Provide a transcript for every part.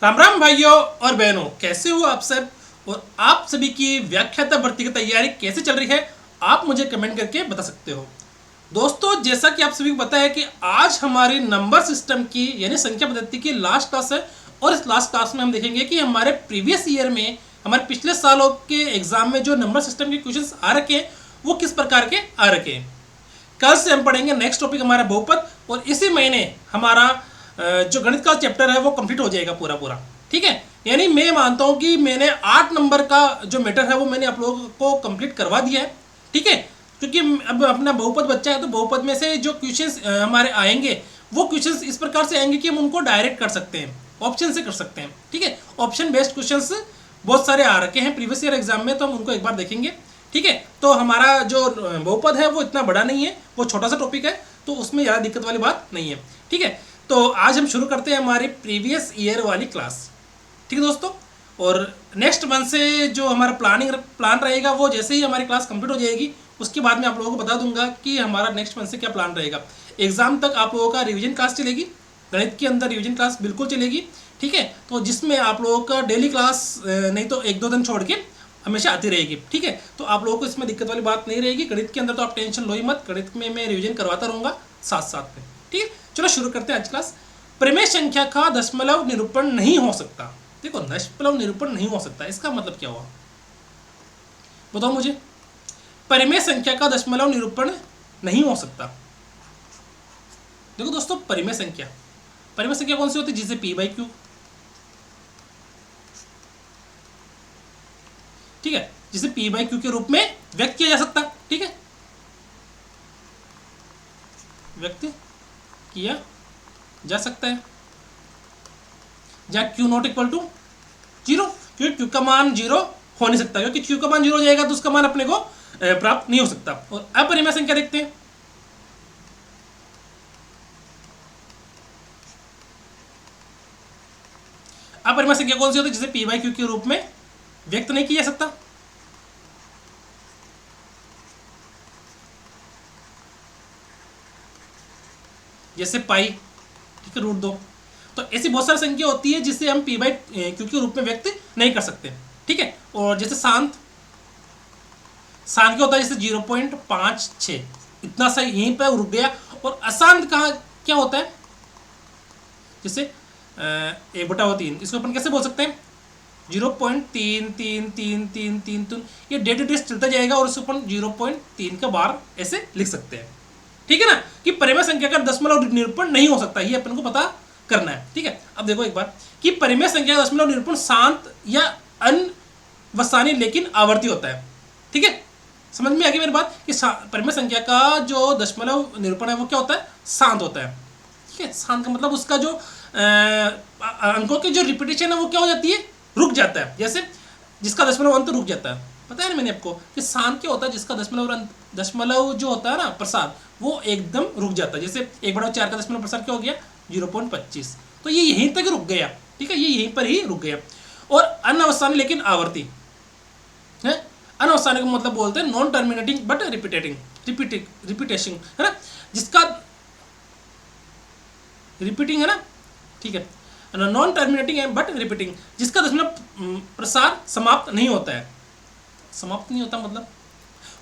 राम राम भाइयों और बहनों, कैसे हो आप सब। और आप सभी की व्याख्याता भर्ती की तैयारी कैसे चल रही है, आप मुझे कमेंट करके बता सकते हो। दोस्तों, जैसा कि आप सभी को पता है कि आज हमारी नंबर सिस्टम की यानी संख्या पद्धति की लास्ट क्लास है। और इस लास्ट क्लास में हम देखेंगे कि हमारे प्रीवियस ईयर में, हमारे पिछले सालों के एग्जाम में जो नंबर सिस्टम के क्वेश्चंस आ रखे हैं वो किस प्रकार के आ रखे हैं। कल से हम पढ़ेंगे नेक्स्ट टॉपिक हमारा बहुपद, और इसी महीने हमारा जो गणित का चैप्टर है वो कंप्लीट हो जाएगा पूरा पूरा। ठीक है, यानी मैं मानता हूँ कि मैंने 8 नंबर का जो मैटर है वो मैंने आप लोगों को कंप्लीट करवा दिया है। ठीक है, क्योंकि अब अपना बहुपद बच्चा है तो बहुपद में से जो क्वेश्चंस हमारे आएंगे वो क्वेश्चंस इस प्रकार से आएंगे कि हम उनको डायरेक्ट कर सकते हैं, ऑप्शन से कर सकते हैं। ठीक है, ऑप्शन बेस्ड क्वेश्चंस बहुत सारे आ रखे हैं प्रीवियस ईयर एग्जाम में, तो हम उनको एक बार देखेंगे। ठीक है, तो हमारा जो बहुपद है वो इतना बड़ा नहीं है, वो छोटा सा टॉपिक है, तो उसमें ज़्यादा दिक्कत वाली बात नहीं है। ठीक है, तो आज हम शुरू करते हैं हमारी प्रीवियस ईयर वाली क्लास। ठीक है दोस्तों, और नेक्स्ट मंथ से जो हमारा प्लान रहेगा वो जैसे ही हमारी क्लास कंप्लीट हो जाएगी उसके बाद मैं आप लोगों को बता दूंगा कि हमारा नेक्स्ट मंथ से क्या प्लान रहेगा। एग्जाम तक आप लोगों का रिवीजन क्लास चलेगी, गणित के अंदर रिवीजन क्लास बिल्कुल चलेगी। ठीक है, तो जिसमें आप लोगों का डेली क्लास नहीं तो 1-2 दिन छोड़ के हमेशा आती रहेगी। ठीक है, तो आप लोगों को इसमें दिक्कत वाली बात नहीं रहेगी। गणित के अंदर तो आप टेंशन लो ही मत, गणित में मैं रिवीजन करवाता रहूँगा साथ साथ में। ठीक है, चलो शुरू करते हैं आज क्लास। परिमेय संख्या का दशमलव निरूपण नहीं हो सकता। देखो, दशमलव निरूपण नहीं हो सकता, इसका मतलब क्या हुआ बताओ मुझे। परिमेय संख्या का दशमलव निरूपण नहीं हो सकता। देखो दोस्तों, परिमेय संख्या कौन सी होती है? जिसे p/q। ठीक है, जिसे p/q के रूप में व्यक्त किया जा सकता। ठीक है, व्यक्त किया जा सकता है, जहाँ q नॉट इक्वल टू 0, क्योंकि q का मान 0 हो नहीं सकता, क्योंकि q का मान 0 हो जाएगा तो उसका मान अपने को प्राप्त नहीं हो सकता। और अपरिमेय संख्या देखते हैं। अपरिमेय संख्या कौन सी होती है? जिसे p/q के रूप में व्यक्त नहीं किया जा सकता। जैसे पाई, ठीक है, √2। तो ऐसी बहुत सारी संख्या होती है जिसे हम p/q के रूप में व्यक्त नहीं कर सकते। ठीक है, और जैसे शांत क्या होता है? जैसे 0.56, इतना सा यहीं पर रुक गया। और अशांत कहाँ क्या होता है? जैसे 1/3, इसको अपन कैसे बोल सकते हैं? 0.333333। ये डे टू डे चलता जाएगा और इसको अपन 0.3 का बार ऐसे लिख सकते हैं। ठीक है ना, कि परिमेय संख्या का दशमलव निरूपण नहीं हो सकता, ये अपन को पता करना है। ठीक है, अब देखो एक बार कि परिमेय संख्या का दशमलव निरूपण शांत या अनवसानी लेकिन आवर्ती होता है। ठीक है, समझ में आ गई मेरी बात कि परिमेय संख्या का जो दशमलव निरूपण है वो क्या होता है? शांत होता है। ठीक है, शांत का मतलब उसका जो अंकों की जो रिपीटेशन है वो क्या हो जाती है? रुक जाता है। जैसे जिसका दशमलव अंत रुक जाता है, पता है ना मैंने आपको कि शांत क्या होता है? जिसका दशमलव जो होता है ना प्रसार, वो एकदम रुक जाता है। जैसे 1/4 का दशमलव प्रसार क्या हो गया? 0.25। तो ये यहीं तक रुक गया। ठीक है, ये यहीं पर ही रुक गया। और अनवसानी लेकिन आवर्ती है। अनवसानी का मतलब बोलते हैं नॉन टर्मिनेटिंग बट रिपीटेशन, है ना, जिसका रिपीटिंग है ना। ठीक है, नॉन टर्मिनेटिंग है बट रिपीटिंग, जिसका दशमलव प्रसार समाप्त नहीं होता है। समाप्त नहीं होता मतलब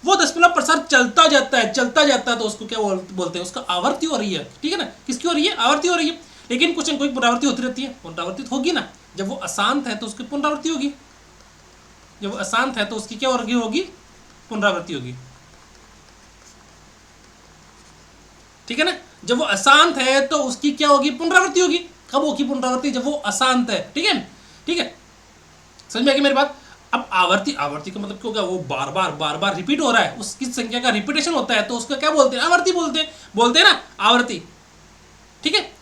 वो दशमलव प्रसार चलता जाता है तो उसको क्या बोलते हैं? उसका आवर्ती हो रही है। ठीक है ना, किसकी हो रही है? आवर्ती हो रही है। लेकिन कुछ न कोई पुनरावृत्ति होती रहती है, पुनरावृत्ति होगी ना। जब वो अशांत है तो उसकी पुनरावृत्ति होगी, जब वो अशांत है तो उसकी क्या होगी? पुनरावृत्ति होगी। ठीक है ना, जब वो अशांत है तो उसकी क्या होगी? पुनरावृत्ति होगी। कब होगी पुनरावृत्ति? जब वो अशांत है। ठीक है, ठीक है, समझ में आ गई मेरी बात। अब आवर्ती का मतलब क्या होगा? वो बार बार रिपीट हो रहा है, उसकी संख्या का रिपीटेशन होता है तो उसका क्या बोलते हैं? आवर्ती बोलते हैं ना, आवर्ती। ठीक है,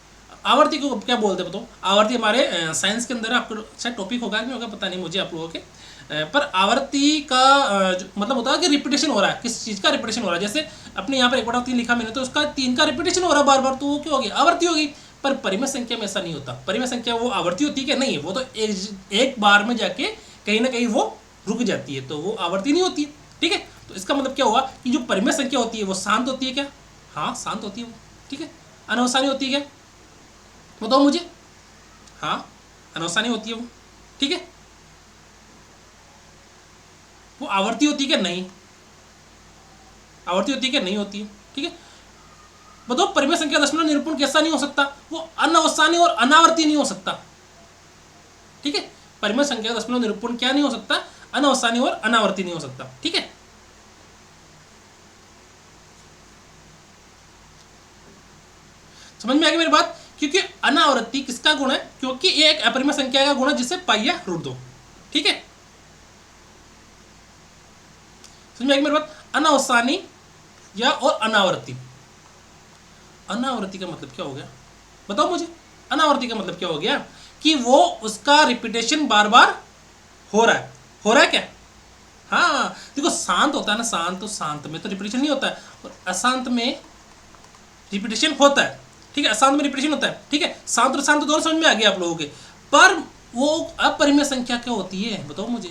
आवर्ती को क्या बोलते हैं बताओ? आवर्ती हमारे साइंस के अंदर आपको शायद टॉपिक होगा कि होगा, पता नहीं मुझे आप लोगों के। पर आवर्ती का मतलब होता है कि रिपीटेशन हो रहा है। किस चीज़ का रिपीटेशन हो रहा है? जैसे अपने यहाँ पर 1/3 लिखा मैंने, तो उसका 3 का रिपीटेशन हो रहा है बार, तो वो क्या होगी? आवर्ती होगी। पर परिमेय संख्या में ऐसा नहीं होता। परिमेय संख्या वो आवर्ती होती है क्या? नहीं, वो तो एक बार में जाके कहीं ना कहीं वो रुक जाती है, तो वो आवर्ती नहीं होती है। ठीक है, तो इसका मतलब क्या हुआ कि जो परिमेय संख्या होती है वो शांत होती है क्या? हाँ, शांत होती है वो। ठीक है, अनवसानी होती है क्या? बताओ मुझे। हाँ, अनवसानी होती है वो, ठीक है। वो आवर्ती होती है क्या? नहीं। आवर्ती होती है क्या? नहीं होती है, ठीक है। बताओ परिमेय संख्या दशमलव निरूपण कैसा नहीं हो सकता? वो अनवसानी और अनावर्ती नहीं हो सकता, ठीक है। परिमेय संख्या दशमलव निरूपण क्या नहीं हो सकता? अनवसानी और अनावर्ती नहीं हो सकता, ठीक है। समझ में आ गई मेरी बात? क्योंकि अनावर्ती किसका गुण है? क्योंकि ये एक अपरिमेय संख्या का गुण है जिसे पाई या रूट दो, ठीक है। समझ में आ गई मेरी बात? अनवसानी या और अनावर्ती। अनावर्ती का मतलब क्या हो गया? बताओ मुझे। अनावर्ती का मतलब क्या हो गया? कि वो उसका रिपीटेशन बार बार हो रहा है। हो रहा है क्या? हाँ, देखो शांत होता है ना, शांत, तो शांत में तो रिपीटेशन नहीं होता है, और अशांत में रिपीटेशन होता है, ठीक है। अशांत में रिपीटेशन होता है, ठीक है। शांत और शांत दोनों समझ में आ गया आप लोगों के। पर वो अपरिमेय संख्या क्या होती है? बताओ मुझे।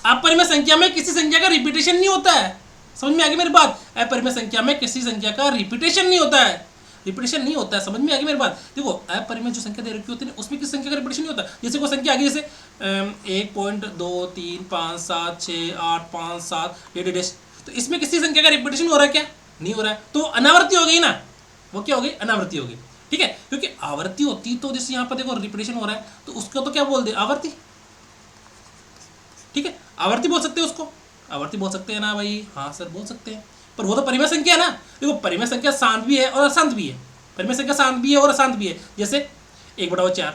अपरिमेय संख्या में किसी संख्या का रिपीटेशन नहीं होता है। समझ में आ गई मेरी बात? अपरिमेय संख्या में किसी संख्या का रिपीटेशन नहीं होता है। रिपीटेशन नहीं होता है, समझ में आ गई मेरी बात? देखो अपरिमेय जो संख्या दे रखी होती है उसमें किसी संख्या का रिपीटेशन नहीं होता। जैसे कोई संख्या आ गई, जैसे 1.23557 8 तो इसमें किसी संख्या का रिपीटेशन हो रहा है क्या? नहीं हो रहा है, तो अनावर्ती हो गई ना। वो क्या हो गई? अनावर्ती हो गई, ठीक है। क्योंकि आवर्ती होती तो जैसे यहाँ पर देखो रिपीटेशन हो रहा है, तो उसको तो क्या बोल दे? आवर्ती, ठीक है। आवर्ती बोल सकते हैं उसको, आवर्ती बोल सकते हैं ना भाई? हाँ सर बोल सकते हैं, पर वो तो परिमेय संख्या है ना। देखो परिमेय संख्या शांत भी है और अशांत भी है। परिमेय संख्या शांत भी है और अशांत भी है। जैसे 1/4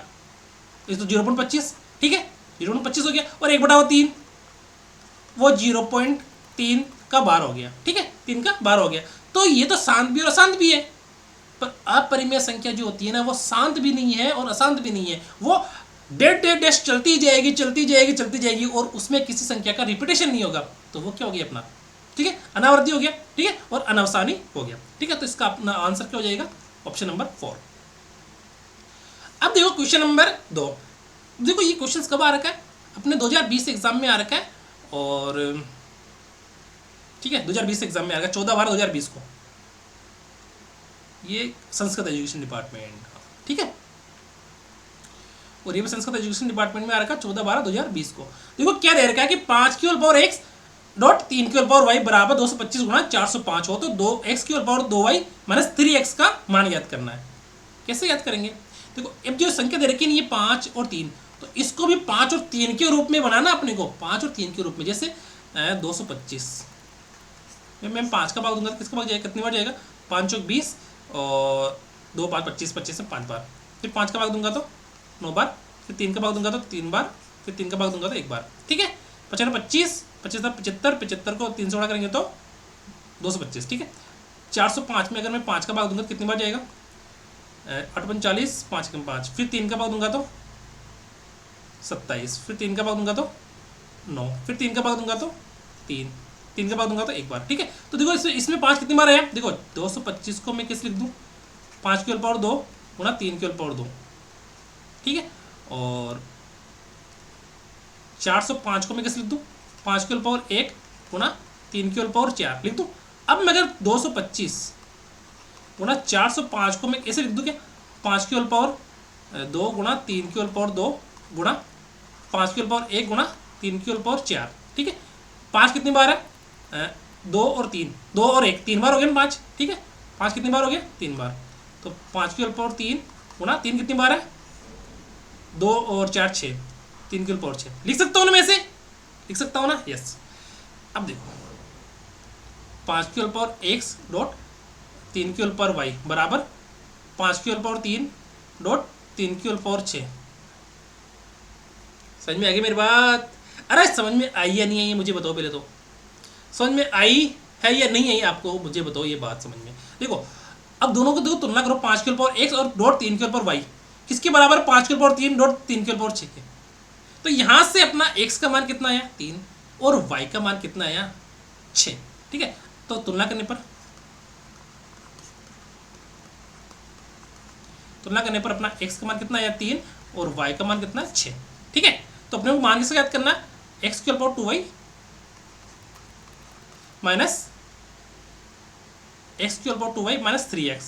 इस तो 0.25, ठीक है, 0.25 हो गया। और 1/3 वो 0.3 का 12 हो गया, ठीक है, 3 का 12 हो गया। तो ये तो शांत भी और अशांत भी है। पर अपरिमेय संख्या जो होती है ना, वो शांत भी नहीं है और अशांत भी नहीं है। वो डेट डेट डेट चलती जाएगी, चलती जाएगी, चलती जाएगी, और उसमें किसी संख्या का रिपीटेशन नहीं होगा। तो वो क्या हो गया अपना? ठीक है, अनावर्ती हो गया, ठीक है, और अनवसानी हो गया, ठीक है। तो इसका अपना आंसर क्या हो जाएगा? Option number 4। अब देखो क्वेश्चन नंबर 2। देखो ये क्वेश्चन कब आ रखा है? अपने 2020 एग्जाम में आ रखा है, और ठीक है 2020 एग्जाम में आ रखा है, 14/12/2020 को। ये संस्कृत एजुकेशन डिपार्टमेंट, ठीक है, और ये भी संस्कृत एजुकेशन डिपार्टमेंट में आ रखा है 14/12/2020 को। देखो क्या दे रखा है कि 5 की होल पावर x डॉट 3 की होल पावर y बराबर 225 गुणा 405 हो, तो 2x की whole power 2y minus 3x का मान याद करना है। कैसे याद करेंगे? देखो अब जो संख्या दे रखी है ये 5 और 3, तो इसको भी 5 और 3 के रूप में बनाना अपने को, 5 और 3 के रूप में। जैसे 225 मैं 5 का भाग दूंगा तो किसका भाग जाएगा? कितनी बार जाएगा? 5 चौक 20 और 2 5 25, 25 में 5 बार। फिर 5 का भाग दूंगा तो 9 बार, फिर 3 का भाग दूंगा तो 3 बार, फिर 3 का भाग दूंगा तो 1 बार, ठीक है। 55 25 75 75 को 3 से बड़ा करेंगे तो 225, ठीक है। 405 में अगर मैं 5 का भाग दूंगा तो कितनी बार जाएगा? 8 45, 5 कम 5, फिर 3 का भाग दूंगा तो 27, फिर 3 का भाग दूंगा तो 9, फिर 3 का भाग दूंगा तो 3, 3 का भाग दूंगा तो 1 बार, ठीक है। तो देखो इसमें 5 कितनी बार है? देखो 225 को मैं कैसे लिख दूँ? 5 की होल पावर 2 गुणा 3 की होल पावर 2, ठीक है। और 405 को मैं कैसे लिख दूँ? 5 की होल पावर 1 गुणा 3 की होल पावर 4 लिख दूँ। अब मैं अगर 225 गुणा 405 को मैं कैसे लिख दूँ? क्या 5 की होल पावर 2 गुणा 3 की होल पावर 2 गुणा 5 की होल पावर 1 गुणा 3 की होल पावर 4, ठीक है। 5 कितनी बार है? 2 और 3, 2 और 1, 3 बार हो गया ना 5, ठीक है। 5 कितनी बार हो गया? 3 बार। तो 5 की होल पावर 3 गुणा 3 कितनी बार है? 2 और 4 6, 3 की होल पावर 6 लिख सकता हूँ ना? मैं ऐसे लिख सकता हूँ ना? यस। अब देखो 5 की होल पावर एक्स डॉट 3 की होल पावर वाई बराबर 5 की होल पावर 3 डॉट 3 की होल पावर 6। समझ में आ गई मेरी बात? अरे समझ में आई या नहीं आई मुझे बताओ पहले तो। समझ में आई है या नहीं आई आपको? मुझे बताओ ये बात समझ में। देखो अब दोनों को देखो तुलना करो, 5 की होल पावर एक्स और डॉट 3 की होल पावर वाई किसके बराबर? 5 की होल पावर 3 डॉट 3 की होल पावर 6 के। तो यहाँ से अपना x का मान कितना आया? 3, और y का मान कितना आया? 6, ठीक है। तो तुलना करने पर अपना x का मान कितना आया? 3, और y का मान कितना है? 6, ठीक है। तो अपने को मान किससे याद करना? x की पावर 2y माइनस x की पावर 2y माइनस 3x,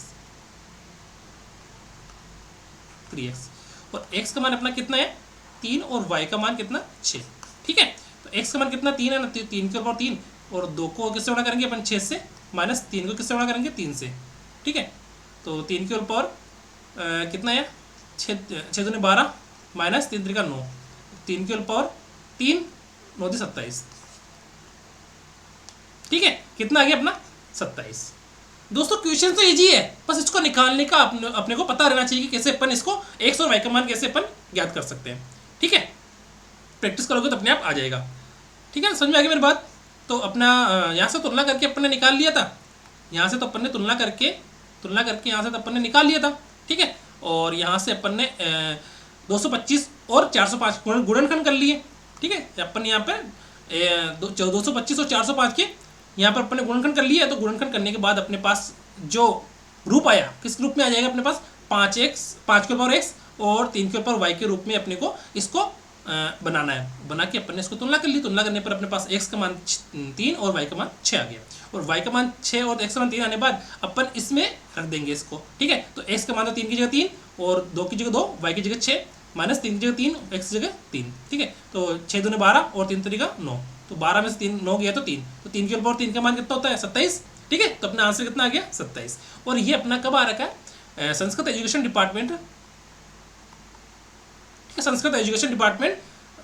और x का मान अपना कितना है 3 और y का मान कितना 6। ठीक है, तो x का मान कितना 3 है ना, 3 के ऊपर 3 और 2 को किससे गुणा करेंगे अपन 6 से, माइनस 3 को किससे गुणा करेंगे 3 से। ठीक है, तो 3 के ऊपर कितना है 6 दूनी 12 माइनस 3 3 9, 3 के ऊपर 3 9 27। ठीक है, कितना आ गया अपना 27। दोस्तों क्वेश्चन तो इजी है, बस इसको निकालने का अपने को पता रहना चाहिए कि कैसे अपन इसको x और y का मान कैसे अपन ज्ञात कर सकते हैं। ठीक है, प्रैक्टिस करोगे तो अपने आप आ जाएगा। ठीक है, समझ में आ गई मेरी बात। तो अपना यहाँ से तुलना करके अपन ने निकाल लिया था, यहाँ से तो अपन ने तुलना करके यहाँ से तो अपन ने निकाल लिया था। ठीक है, और यहाँ से अपन ने 225 और 405 गुणनखंड कर लिए। ठीक है, अपन यहाँ पे 225 और 405 के यहाँ पर अपन ने गुणनखंड कर लिया है। तो गुणनखंड करने के बाद अपने पास जो रूप आया, किस रूप में आ जाएगा अपने पास 5 के ऊपर x और 3 के ऊपर y के रूप में अपने को इसको बनाना है। बना के अपन ने इसको तुलना कर ली। तुलना करने पर अपने पास x का मान 3 और y का मान 6 आ गया, और y का मान 6 और x का मान 3 आने बाद अपन इसमें रख देंगे इसको। ठीक है, तो x का मान तो 3 की जगह 3 और 2 की जगह 2, y की जगह 6 माइनस 3 की जगह 3, x की जगह 3। ठीक है, तो 6 दूनी 12 और 3 तरीका 9, तो 12 में से 3 9 गया तो 3, तो 3 के ऊपर 3 का मान कितना होता है 27। ठीक है, तो अपना आंसर कितना आ गया 27। और ये अपना कब आ रखा है संस्कृत एजुकेशन डिपार्टमेंट। ठीक है, संस्कृत एजुकेशन डिपार्टमेंट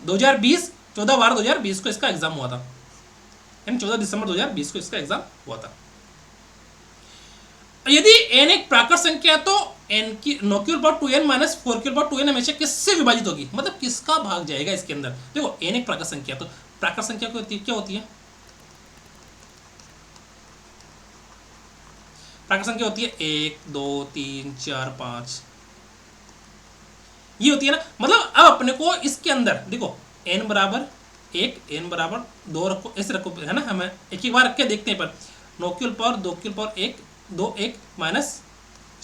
2020 14/12/2020 को इसका एग्जाम हुआ था, यानी 14 दिसंबर 2020 को इसका एग्जाम हुआ था। यदि n एक प्राकृत संख्या है तो n की नौ के ऊपर 2n माइनस 4 के ऊपर 2n हमेशा किससे विभाजित होगी, मतलब किसका भाग जाएगा इसके अंदर। देखो n एक प्राकृत संख्या, तो प्राकृत संख्या क्या होती है, प्राकृत संख्या होती है 1 2 3 4 5, ये होती है ना। मतलब अब अपने को इसके अंदर देखो n बराबर 1 n बराबर 2 रखो, ऐसे रखो है ना, हमें एक बार रख के देखते हैं। पर 9 के ऊपर 2 के ऊपर 1 2 1 माइनस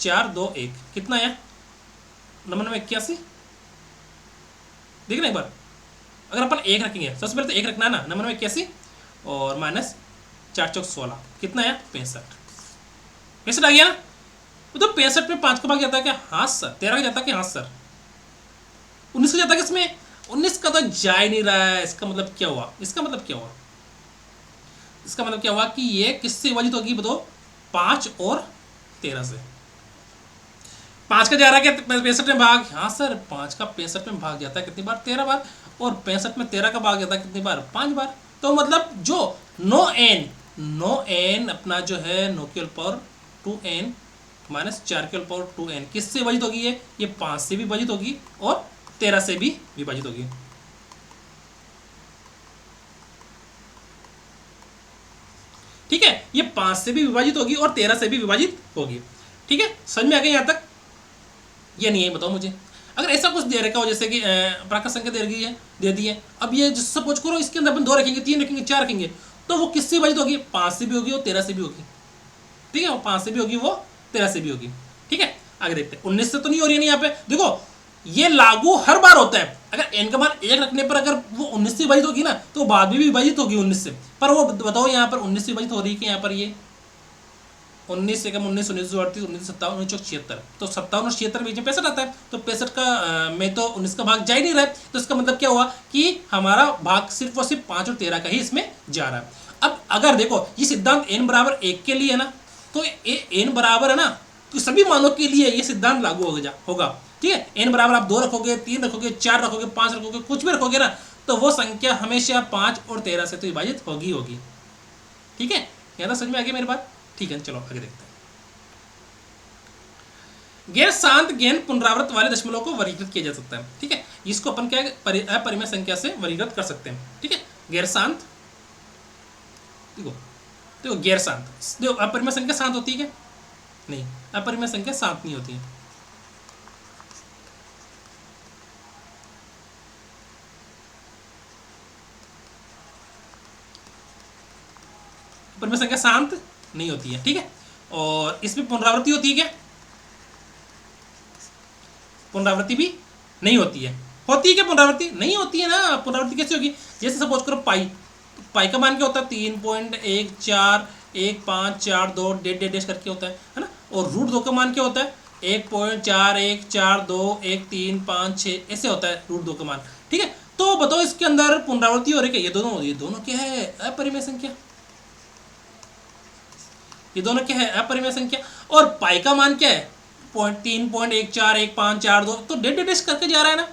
4 2 1 कितना आया 81। देखना एक बार, अगर अपन 1 रखेंगे सबसे पहले तो 1 रखना है ना, 81 और माइनस 4 चौक 16 कितना आया 65 आ गया ना। तो 65 में 5 का भाग जाता है क्या, हाँ सर। 13 का जाता है क्या, हाँ सर। 19 का जाता है किसमें, 19 का तो जा ही नहीं रहा है। इसका मतलब क्या हुआ, इसका मतलब क्या हुआ कि ये किससे विभाजित होगी बताओ, 5 और 13 से। 5 का जा रहा है क्या 65 में भाग, हाँ सर 5 का 65 में भाग जाता है कितनी बार 13 बार, और 65 में 13 का भाग जाता है कितनी बार 5 बार। तो मतलब जो 9n अपना जो है 9 के ऊपर 2n माइनस 4 के ऊपर 2n किससे विभाजित होगी, ये 5 से भी विभाजित होगी और 13 से भी विभाजित होगी। ठीक है, ये 5 से भी विभाजित होगी और 13 से भी विभाजित होगी। ठीक है, समझ में आ गया यहाँ तक, ये नहीं है बताओ मुझे। अगर ऐसा कुछ दे रखा हो जैसे कि प्राकृत संख्या दे दी है, अब ये सपोज करो इसके अंदर अपन 2 रखेंगे 3 रखेंगे 4 रखेंगे, तो वो किससे विभाजित होगी, 5 से भी होगी और 13 से भी होगी। ठीक है, वो 5 से भी होगी वो 13 से भी होगी। ठीक है, आगे देखते हैं। 19 से तो नहीं हो रही है यहाँ पे, देखो ये लागू हर बार होता है। अगर n का मान 1 रखने पर अगर वो 19 से विभाजित होगी ना, तो बाद में भी विभाजित होगी 19 से। पर वो बताओ यहाँ पर 19 से विभाजित हो रही है कि यहाँ पर ये 19 से कम 19 19 38 19 57 19 76, तो 57 और 76 बीच में 65 आता है। तो 65 का में तो 19 का भाग जा ही नहीं रहा है, तो इसका मतलब क्या हुआ कि हमारा भाग सिर्फ और सिर्फ 5 और 13 का ही इसमें जा रहा है। अब अगर देखो ये सिद्धांत n बराबर 1 के लिए है ना, तो n बराबर है ना, तो सभी मानों के लिए ये सिद्धांत लागू होगा। ठीक है, n बराबर आप 2 रखोगे 3 रखोगे 4 रखोगे 5 रखोगे कुछ भी रखोगे ना, तो वो संख्या हमेशा 5 और 13 से तो विभाजित होगी। ठीक है, यहाँ तक समझ में आ गई मेरी बात। ठीक है, चलो आगे देखते हैं। गैर शांत गैन पुनरावृत वाले दशमलव को वर्गीकृत किया जा सकता है। ठीक है, इसको अपन क्या अपरिमेय संख्या से वर्गीकृत कर सकते हैं। ठीक है, गैर शांत, देखो गैर शांत, देखो अपरिमेय संख्या शांत होती है क्या, नहीं, अपरिमेय संख्या शांत नहीं होती है। अपरिमेय संख्या शांत नहीं होती है। ठीक है, और इसमें पुनरावृत्ति होती है क्या, पुनरावृत्ति भी नहीं होती है। होती है क्या पुनरावृत्ति, नहीं होती है ना। पुनरावृत्ति कैसे होगी, जैसे सपोज करो पाई का मान क्या होता है 3.141542 डेड करके होता है ना, और रूट 2 का मान क्या होता है 1.41421356 ऐसे होता है रूट 2 का मान। ठीक है, तो बताओ इसके अंदर पुनरावृत्ति हो रही है, ये दोनों क्या है, अपरिमेय संख्या। ये दोनों क्या है, अपरिमेय संख्या। और पाई का मान क्या है, 3.141542, तो डेट टेस्ट करके जा रहा है ना।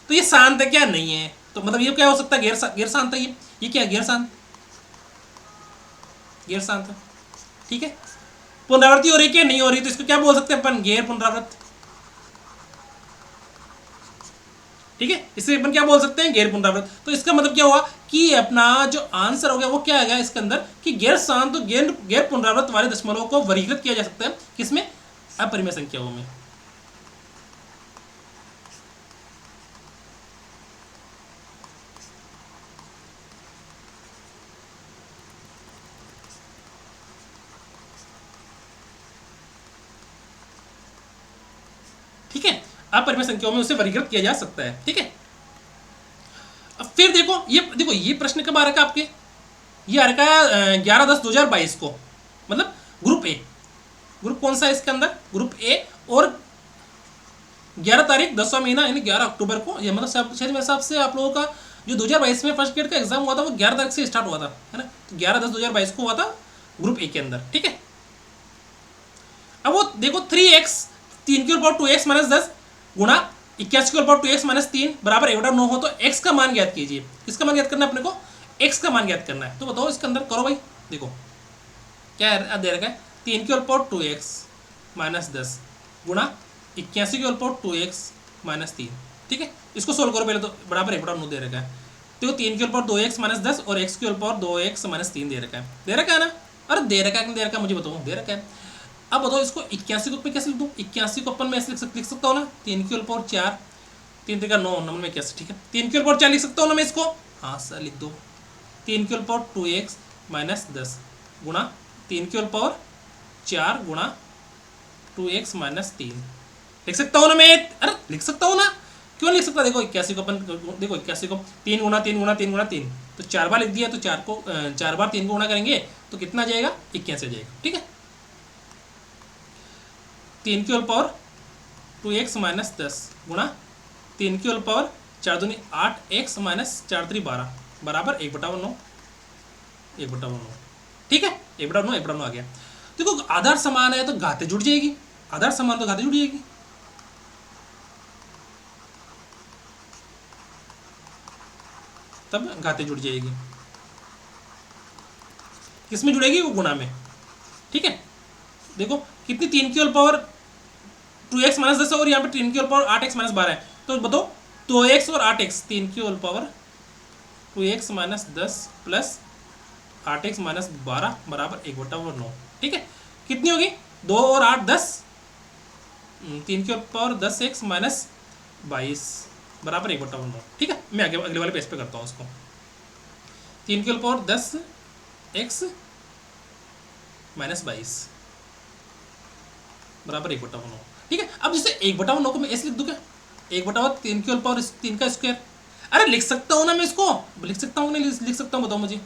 तो ये शांत है क्या, नहीं है। तो मतलब ये क्या हो सकता है, गैर शांत है ये क्या है, गैर शांत है। ठीक है, पुनरावृत्ति हो रही है क्या, नहीं हो रही, तो इसको क्या बोल सकते हैं अपन, गैर पुनरावृत्त। ठीक है, इसे अपन क्या बोल सकते हैं, गैर पुनरावृत्त। तो इसका मतलब क्या हुआ कि अपना जो आंसर हो गया वो क्या आ गया इसके अंदर, कि गैर शांत तो गैर पुनरावृत्त वाले दशमलव को वर्गीकृत किया जा सकता है किसमें, अपरिमेय संख्याओं में। ठीक है, अपरिमेय संख्याओं में उसे वर्गीकृत किया जा सकता है। ठीक है, अब फिर देखो ये प्रश्न कब आ रखा है आपके, ये आ रखा है 11/10/2022 को, मतलब ग्रुप ए। ग्रुप कौन सा है इसके अंदर, ग्रुप ए। और 11 तारीख 10वां महीना यानी 11 अक्टूबर को, ये मतलब शायद मेरे हिसाब से आप लोगों का जो 2022 में फर्स्ट ग्रेड का एग्जाम हुआ था वो 11 तारीख से स्टार्ट हुआ था, है ना। तो 11/10/2022 को हुआ था ग्रुप ए के अंदर। ठीक है, अब वो देखो 3x 3^2x-10 गुणा 81^2x-3 बराबर 1/9 हो, तो x का मान ज्ञात कीजिए। किसका मान ज्ञात करना है अपने को, x का मान ज्ञात करना है। तो बताओ इसके अंदर करो भाई, देखो क्या दे रखा है, 3^2x-10 गुणा 81^2x-3। ठीक है, इसको सोल्व करो पहले, तो बराबर 1/9 दे रखा है। देखो 3^2x-10 और x^2x-3 दे रखा है ना। अरे दे रखा है, दे रखा है मुझे बताओ, दे रखा है। अब बताओ इसको 81 को कैसे लिख दूँ, 81 को अपन मैं ऐसे लिख सकता हूँ ना, 3^4, 3×9 नंबर में 81। ठीक है, 3^4 लिख सकता हूँ ना मैं इसको, हाँ सर लिख दो। 3^2x-10 गुणा 3^4 गुणा 2x-3 लिख सकता हूँ ना मैं। अरे लिख सकता हूँ ना, क्यों लिख सकता, देखो 81 को अपन, देखो 81 को 3 गुणा 3 गुणा 3 गुणा 3, तो 4 बार लिख दिया, तो 4 बार 3 को गुणा करेंगे तो कितना आ जाएगा, 81 आ जाएगा। ठीक है, 3^2x-10 गुणा 3^4 दूनी 8x-4×3 12 बराबर 1/9। 1/9। ठीक है, 1/9 आ गया। देखो आधार समान है तो घातें जुड़ जाएगी, आधार समान तो घातें जुड़ जाएगी। तब घातें जुड़ जाएगी, किसमें जुड़ेगी, वो गुणा में। ठीक है, देखो कितनी 3^2x-10 और यहाँ पे 3^8x-12 है, तो बताओ 2x और 8x, 3^2x-10 प्लस 8x-12 बराबर 1/9। ठीक है, कितनी होगी, 2 और 8 10, 3^10x-22 बराबर 1/9। ठीक है, मैं आगे अगले वाले पेज पे करता हूँ उसको। 3^10x-22 बराबर 1/9। ठीक है, अब जैसे 1/9 को मैं ऐसे लिख दूँ क्या, 1/3 का स्क्वायर। अरे लिख सकता हूँ ना मैं इसको, लिख सकता हूँ नहीं लिख सकता हूँ, बताओ मुझे।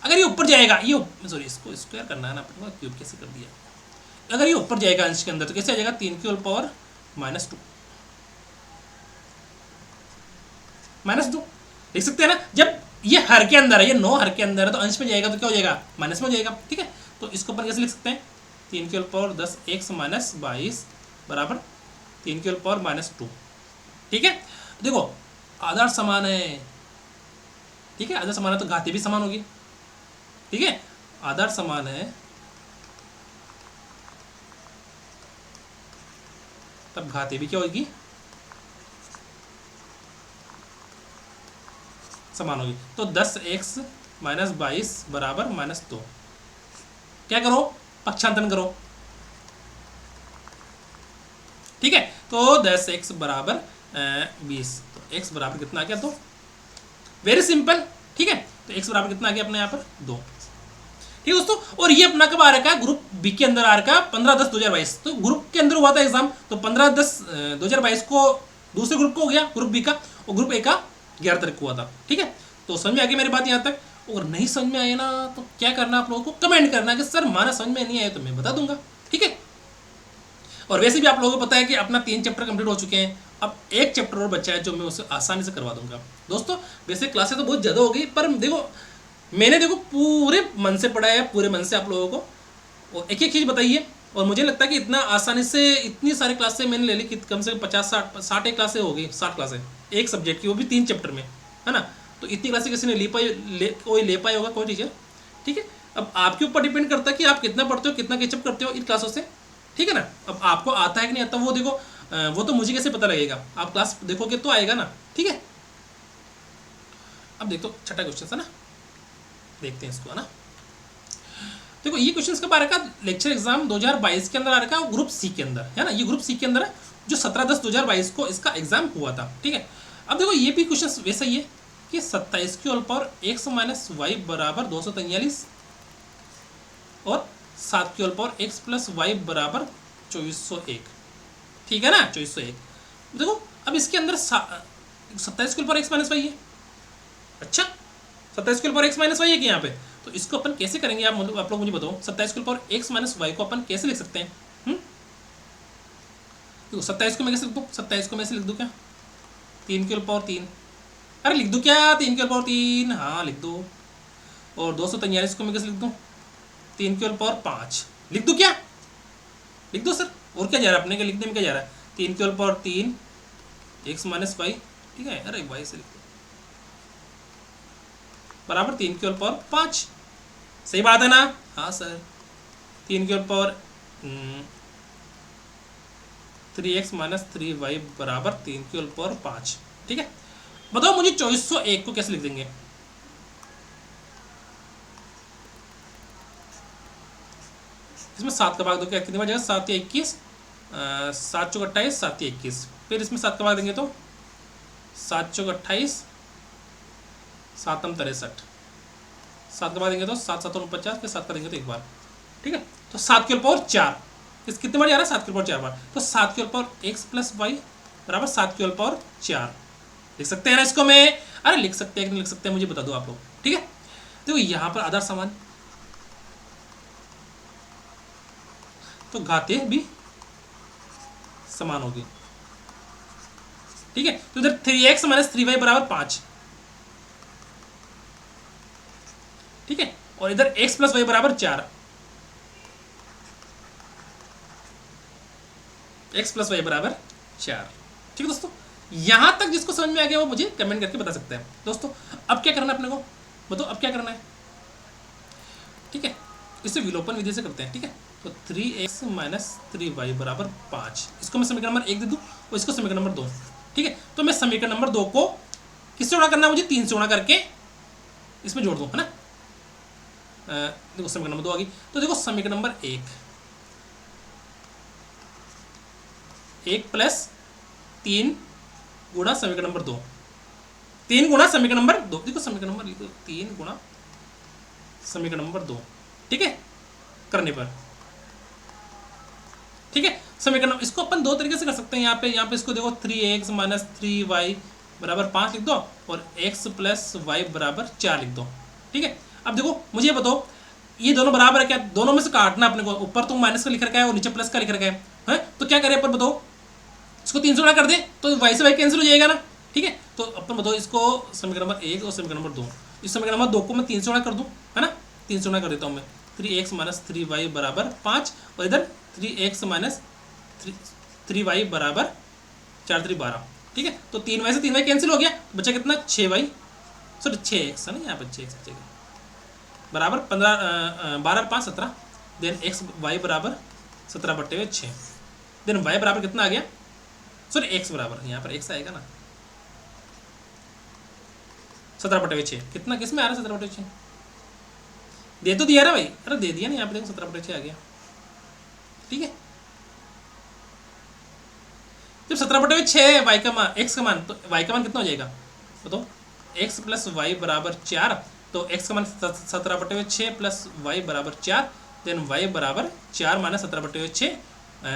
अगर ये ऊपर जाएगा, ये सॉरी इसको स्क्वायर करना है ना, क्यूब कैसे कर दिया। अगर ये ऊपर जाएगा अंश के अंदर तो कैसे आ जाएगा, 3^2 -2 लिख सकते हैं ना। जब ये हर के अंदर है, ये 9 हर के अंदर है, तो अंश में जाएगा तो क्या हो जाएगा, माइनस में हो जाएगा। ठीक है, तो इसको अपन कैसे लिख सकते हैं, 3^10x-22 बराबर 3^2। ठीक है, देखो आधार समान है। ठीक है, आधार समान है तो घातें भी समान होगी। ठीक है, आधार समान है तब घातें भी क्या होगी, समान होगी। तो 10x-22 बराबर -2। क्या करो, पक्षांतरण करो। ठीक है, तो 10x बराबर 20, तो x बराबर कितना आ गया, 2। Very simple. ठीक है, तो x बराबर कितना आ गया अपने यहाँ पर, 2। ठीक है दोस्तों, और ये अपना कब आ रखा है, ग्रुप बी के अंदर आ रखा है 15/10/2022। तो ग्रुप के अंदर हुआ था एग्जाम, तो 15/10/2022 को दूसरे ग्रुप को हो गया, ग्रुप बी का, और ग्रुप ए का 11 तारीख को हुआ था। ठीक है, तो समझ में आ गई मेरी बात यहाँ तक। और नहीं समझ में आए ना तो क्या करना, आप लोगों को कमेंट करना कि सर माना समझ में नहीं आया, तो मैं बता दूंगा। ठीक है, और वैसे भी आप लोगों को पता है कि अपना 3 चैप्टर कंप्लीट हो चुके हैं, अब एक चैप्टर और बचा है जो मैं उसे आसानी से करवा दूंगा। दोस्तों वैसे क्लासेस तो बहुत ज़्यादा हो गई, पर देखो मैंने देखो पूरे मन से पढ़ाया है, पूरे मन से आप लोगों को और एक एक चीज़ बताइए। और मुझे लगता है कि इतना आसानी से इतनी सारी क्लासें मैंने ले ली कि कम से कम 50-60 एक क्लासें हो गई, 60 क्लासें एक सब्जेक्ट की, वो भी 3 चैप्टर में, है ना। तो इतनी क्लासें किसी ने कोई ले पाया होगा, कोई टीचर। ठीक है, अब आपके ऊपर डिपेंड करता है कि आप कितना पढ़ते हो, कितना कैचअप करते हो इन क्लासों से। ठीक है ना। अब आपको आता है कि नहीं आता वो देखो, वो तो मुझे कैसे पता लगेगा, आप क्लास देखोगे तो आएगा ना। ठीक है, अब देखो छठा क्वेश्चन है ना, देखते हैं इसको, है ना। देखो ये क्वेश्चन कब आ रखा, लेक्चर एग्जाम 2022 के अंदर आ रखा, ग्रुप सी के अंदर, है ना। ये ग्रुप सी के अंदर है, जो 17/10/2022 को इसका एग्जाम हुआ था। ठीक है, अब देखो ये भी क्वेश्चन वैसा ही है कि 27 की whole power x minus y बराबर 243 और 7 की whole power x plus y बराबर 2401। ठीक है ना, 2401। देखो अब इसके अंदर 27 की whole power x minus y है। अच्छा, 27 की whole power x minus y है कि यहाँ पे, तो इसको अपन कैसे करेंगे आप लोग मुझे बताओ। 27 की whole power x minus y को अपन कैसे लिख सकते हैं? देखो 27 को मैं कैसे लिख दूँ, 27 को मैं ऐसे लिख दूँ क्या, 3 की होल पावर 3, अरे लिख दूँ क्या, 3 की होल पावर 3, हाँ लिख दो। और 243 को मैं कैसे लिख दूँ, 3 की होल पावर 5, लिख दूँ क्या, लिख दो सर, और क्या जा रहा है अपने के लिखने में, क्या जा रहा है, 3 की whole power 3 x minus y. ठीक है, अरे वाई से लिख दो बराबर 3 की होल पावर 5। सही बात है ना, हाँ सर। 3 की whole power 3x minus 3y बराबर 3 की होल पावर 5। ठीक है, बताओ मुझे 2401 को कैसे लिख देंगे। इसमें 7 का भाग दो, क्या कितनी बार जाएगा, 7 या 21, 7 चौक 28, 7 या 21, फिर इसमें 7 का भाग देंगे तो 7 चौक 28, 7 63, 7 का भाग देंगे तो 7 7 49, फिर 7 का देंगे तो एक बार। ठीक है, तो 7 की होल पावर 4, इस कितने बार जा रहा है, 7 की होल पावर 4 बार, तो 7 की whole power x plus y बराबर 7 की होल पावर 4 लिख सकते हैं ना इसको मैं, अरे लिख सकते हैं कि नहीं लिख सकते हैं मुझे बता दो आप लोग। ठीक है, देखो यहाँ पर आधार समान, तो घाते भी समान होगी। ठीक है, तो इधर 3x माइनस 3y बराबर 5। ठीक है, और इधर x प्लस वाई बराबर 4, x प्लस वाई बराबर 4। ठीक है दोस्तों, यहां तक जिसको समझ में आ गया वो मुझे कमेंट करके बता सकते हैं। दोस्तों अब क्या करना है अपने को, बताओ अब क्या करना है। ठीक है, इसे विलोपन विधि से करते हैं। ठीक है, तो 3x माइनस 3y बराबर 5, इसको मैं समीकरण नंबर 1 दे दूँ और इसको समीकरण नंबर 2। ठीक है, तो मैं समीकरण नंबर 2 को किससे गुणा करना है, मुझे 3 से गुणा करके इसमें जोड़ दूँ, है ना। देखो समीकरण नंबर 2 आ गई, तो देखो समीकरण नंबर 1 प्लस 3 गुणा समीकरण नंबर 2, 3 गुणा समीकरण नंबर 2, देखो समीकरण नंबर लिखो 3 गुणा समीकरण नंबर 2। ठीक है, करने पर ठीक है, समीकरण इसको अपन दो तरीके से कर सकते हैं। यहाँ पे इसको देखो 3x माइनस 3y बराबर 5 लिख दो और x प्लस वाई बराबर 4 लिख दो। ठीक है, अब देखो मुझे ये बताओ, ये दोनों बराबर है क्या, दोनों में से काटना अपने को, ऊपर तो माइनस का लिख रखा है और नीचे प्लस का लिख रखा है, तो क्या करें अपन बताओ, इसको 3 से गुणा कर दे तो वाई से वाई कैंसिल हो जाएगा ना। ठीक है, तो अपन बताओ इसको समीकरण नंबर 1 और समीकरण नंबर 2, इस समीकरण नंबर 2 को मैं 3 से गुणा कर दूँ, है ना, 3 से गुणा कर देता हूँ मैं, 3x माइनस 3y बराबर 5 और इधर 3x माइनस 3y बराबर 4 3 12। ठीक है, तो 3y से 3y कैंसिल हो गया, बचा कितना 6y, सॉरी 6x है ना, यहाँ पर 6x बचेगा बराबर 12 5 17, देन x y बराबर 17/6, देन y बराबर कितना आ गया, सॉरी x बराबर यहाँ पर x आएगा ना 17/6, कितना किस में आ रहा है 17/6, दे तो दिया ना भाई, अरे दे दिया ना, यहाँ पे देखो 17/6 आ गया। ठीक है, जब 17/6 वाई का मान एक्स का मान, तो वाई का मान कितना हो जाएगा बताओ, एक्स प्लस वाई बराबर 4, तो एक्स का मान 17/6 प्लस वाई बराबर 4, देन वाई बराबर 4 माइनस 17/6,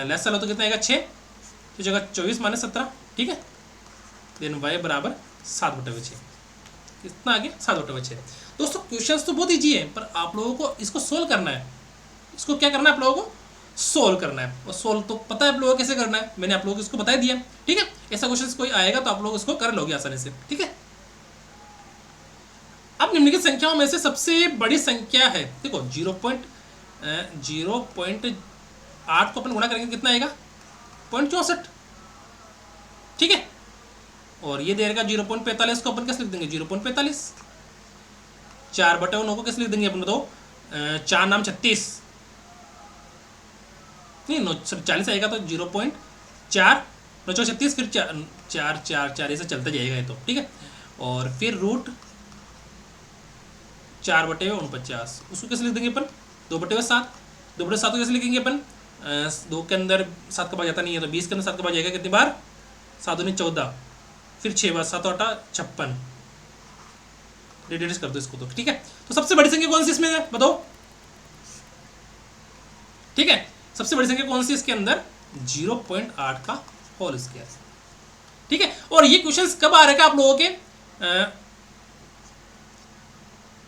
लेस चलो तो कितना आएगा 6, तो जगह 24 माइनस 17। ठीक है, देन वाई बराबर 7/6, कितना आ गया 7/6। दोस्तों क्वेश्चंस तो बहुत ईजी है, पर आप लोगों को इसको सोल्व करना है। इसको क्या करना है आप लोगों को, सोल्व करना है। और सोल्व तो पता है आप लोगों को कैसे करना है, मैंने आप लोगों को इसको बता दिया। ठीक है, ऐसा क्वेश्चन कोई आएगा तो आप लोग इसको कर लोगे आसानी से। ठीक है, अब निम्नलिखित संख्याओं में से सबसे बड़ी संख्या है, देखो 0.8 को अपन गुणा करेंगे कितना आएगा, 0.64। ठीक है, और ये दे रखा 0.45 को अपन कैसे लिख देंगे, 0.45। 4/9 को कैसे लिख देंगे अपन तो 4 नाम 36, नहीं 40 आएगा तो 0.4 9 36, फिर 4 4 4 ऐसे चलता जाएगा ये तो। ठीक है, और फिर रूट 4/49, उसको कैसे लिख देंगे अपन 2/7। 2/7 को कैसे लिखेंगे अपन, 2 के अंदर 7 का भाग जाता नहीं है तो 20 के अंदर 7 का भाग जाएगा कितनी बार, 7 दूनी 14, फिर 6 बार 7 8 56, डिटेल्स कर दो इसको तो। ठीक है, तो सबसे बड़ी संख्या कौन सी इसमें है बताओ। ठीक है, सबसे बड़ी संख्या कौन सी इसके अंदर, 0.8 का होल स्क्वायर। ठीक है, और ये क्वेश्चंस कब आ रहे हैं आप लोगों के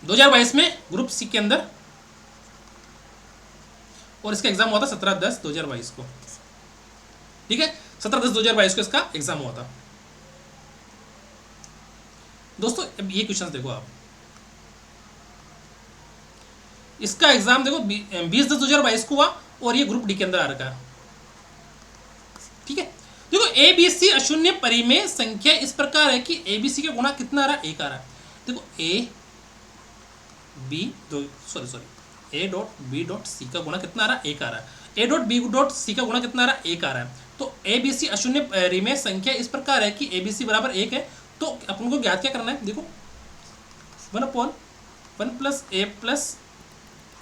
2022 में ग्रुप सी के अंदर, और इसका एग्जाम हुआ था 17/10/2022 को। ठीक है, 17/10/2022 को इसका एग्जाम हुआ था दोस्तों। अब ये क्वेश्चंस देखो आप, इसका एग्जाम देखो 20/10/2022 को हुआ और ये ग्रुप डी के अंदर आ रखा है। ठीक है, देखो ए बी सी अशून्य परिमेय संख्या इस प्रकार है कि ए बी सी का गुणा कितना आ रहा है, 1 आ रहा है। देखो A dot B dot C का गुणा कितना आ रहा है, 1 आ रहा है। A dot B dot C का गुणा कितना आ रहा है, 1 आ रहा है। तो ए बी सी अशून्य परिमेय संख्या इस प्रकार है कि ए बी सी बराबर 1 है। तो अपन को ज्ञात क्या करना है, देखो 1/1 प्लस ए प्लस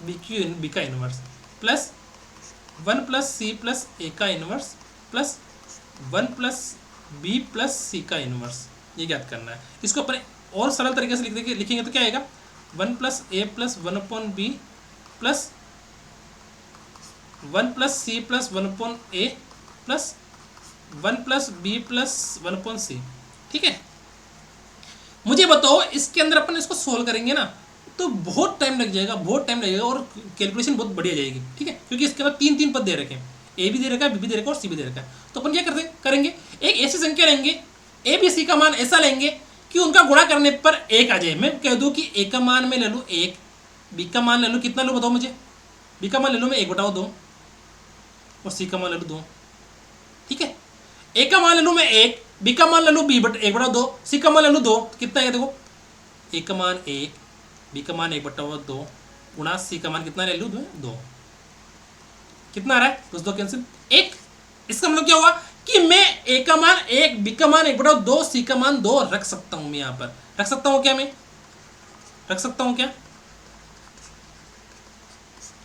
बी का inverse plus 1 plus C plus A का inverse plus 1 plus B plus C का इनवर्स, ये ज्ञात करना है। इसको अपन और सरल तरीके से लिखेंगे तो क्या आएगा, 1 plus A plus 1/b plus 1 plus C plus 1/a plus 1 plus B plus 1/c। ठीक है, मुझे बताओ इसके अंदर अपन इसको सोल्व करेंगे ना तो बहुत टाइम लग जाएगा, और कैलकुलेशन बहुत बढ़िया जाएगी। ठीक है, क्योंकि इसके अंदर 3 पद दे रखे हैं, ए भी दे रखा है, बी भी दे रखा है और सी भी दे रखा है। तो अपन क्या करेंगे, एक ऐसी संख्या लेंगे, ए बी सी का मान ऐसा लेंगे कि उनका गुणा करने पर 1 आ जाए। मैं कह दूं कि ए का मान मैं ले लूँ 1, बी का मान ले लूँ कितना लूँ बताओ मुझे, बी का मान ले लूँ मैं 1/2 और सी का मान ले लूँ 2। ठीक है, ए का मान ले लूँ मैं 1, बी का मान ले लूँ 1/2, सी का मान ले लूँ 2, कितना है देखो, ए का मान 1, बी का मान 1/2 गुणा सी का मान कितना ले लूँ 2, कितना आ रहा है, 2 कैंसिल 1। इसका मतलब क्या हुआ कि मैं ए का मान 1, बी का मान 1/2, सी का मान 2 रख सकता हूं। मैं यहां पर रख सकता हूं क्या, मैं रख सकता हूं क्या,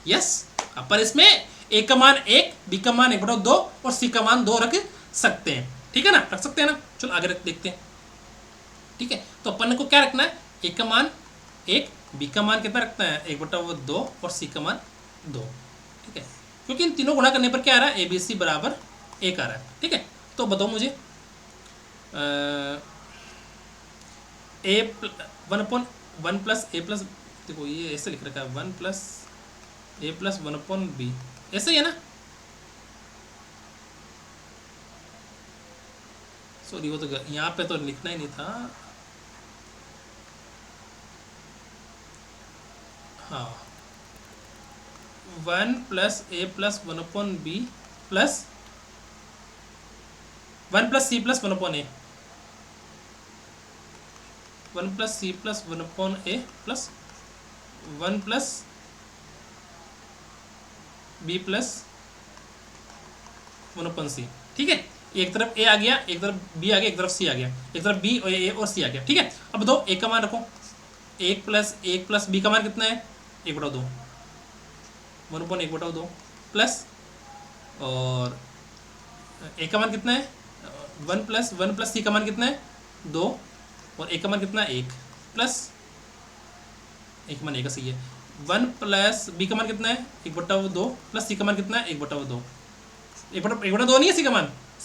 यस। अपन इसमें ए का मान 1, बी का मान 1/2 और सी का मान 2 रख सकते हैं। ठीक है ना, रख सकते हैं ना, चलो आगे देखते हैं। ठीक है, तो अपन को क्या रखना है, ए का मान 1, बी का मान कितना रखना है 1/2 और सी का मान 2। ठीक है, क्योंकि इन तीनों गुणा करने पर क्या आ रहा है, ए बी सी बराबर 1 आ रहा है। ठीक है, तो बताओ मुझे ए 1/1 प्लस ए प्लस, देखो ये ऐसे लिख रखा है 1 प्लस ए प्लस 1/b, ऐसे ही है ना, सॉरी वो तो यहाँ पे तो लिखना ही नहीं था। हाँ, 1 plus A plus 1/b plus 1 plus C plus 1/a, 1 plus C plus 1/a plus 1 plus B plus 1/c। ठीक है, एक तरफ ए आ गया, एक तरफ बी आ गया, एक तरफ सी आ गया, एक तरफ बी और ए और सी आ गया। ठीक है, अब बताओ ए का मान रखो, 1 प्लस बी का मान कितना है 1/2, 1/1/2 प्लस, और ए का मान कितना है 1 प्लस सी का मान कितना है 2 और ए का मान कितना है 1 प्लस, ए का मान 1 का सही है, 1 प्लस बी का मान कितना है 1/2 प्लस सी का मान कितना है 1/2, 1/2 नहीं है सी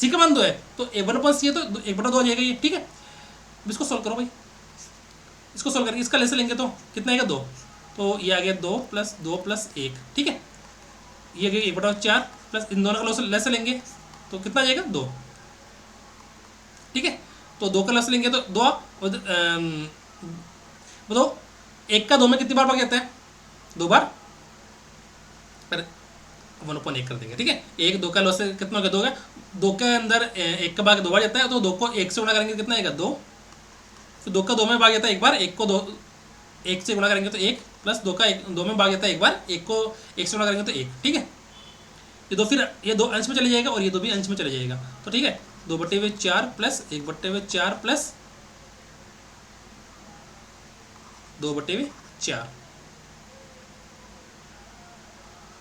का मान 2 है, तो 1/c है तो 1/2 आ जाएगा ये। ठीक है, अब इसको सॉल्व करो भाई, इसको सॉल्व करके इसका लेसे लेंगे तो कितना आएगा 2, तो ये आ गया 2 प्लस 1। ठीक है, ये 1/4 प्लस इन दोनों का लॉस लेंगे तो कितना आ जाएगा 2। ठीक है, तो 2 का लॉस लेंगे तो 2 बताओ 1 का 2 में कितनी बार भाग जाता है? 2 बार। 1/1 कर देंगे। ठीक है, 1 2 का लॉस कितना हो गया? 2 का 2 के अंदर 1 का भाग 2 बार जाता है, तो 2 को 1 से गुणा करेंगे कितना आएगा? 2। तो 2 का 2 में भाग जाता है 1 बार, 1 को 2 1 से गुणा करेंगे तो 1 प्लस 2 का 2 में भाग जाता है 1 बार, 1 को 1 से गुणा करेंगे तो 1। ठीक है, ये 2 फिर ये 2 अंश में चले जाएगा और ये 2 भी अंश में चले जाएगा। तो ठीक है, 2/4 प्लस 1/4 प्लस 2/4।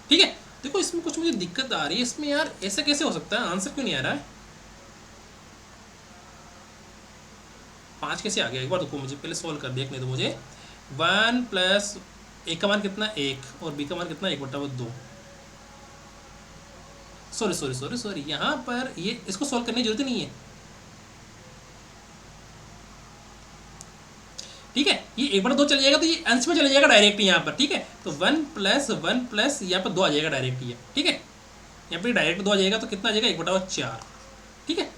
ठीक है, देखो इसमें कुछ मुझे दिक्कत आ रही है इसमें यार, ऐसा कैसे हो सकता है? आंसर क्यों नहीं आ रहा है? 5 कैसे आ गया? एक बार रुको, मुझे पहले सॉल्व कर देखने दो मुझे। 1 प्लस ए का मान कितना? 1 और बी का मान कितना? 1/2। सॉरी, यहाँ पर ये इसको सॉल्व करने की जरूरत नहीं है। ठीक है, ये 1/2 चल जाएगा तो ये अंश में चले जाएगा डायरेक्ट यहाँ पर। ठीक है, तो 1 प्लस यहाँ पर 2 आ जाएगा डायरेक्ट ये। ठीक है, यहाँ पर डायरेक्ट 2 आ जाएगा तो कितना आ जाएगा? 1/4। ठीक है,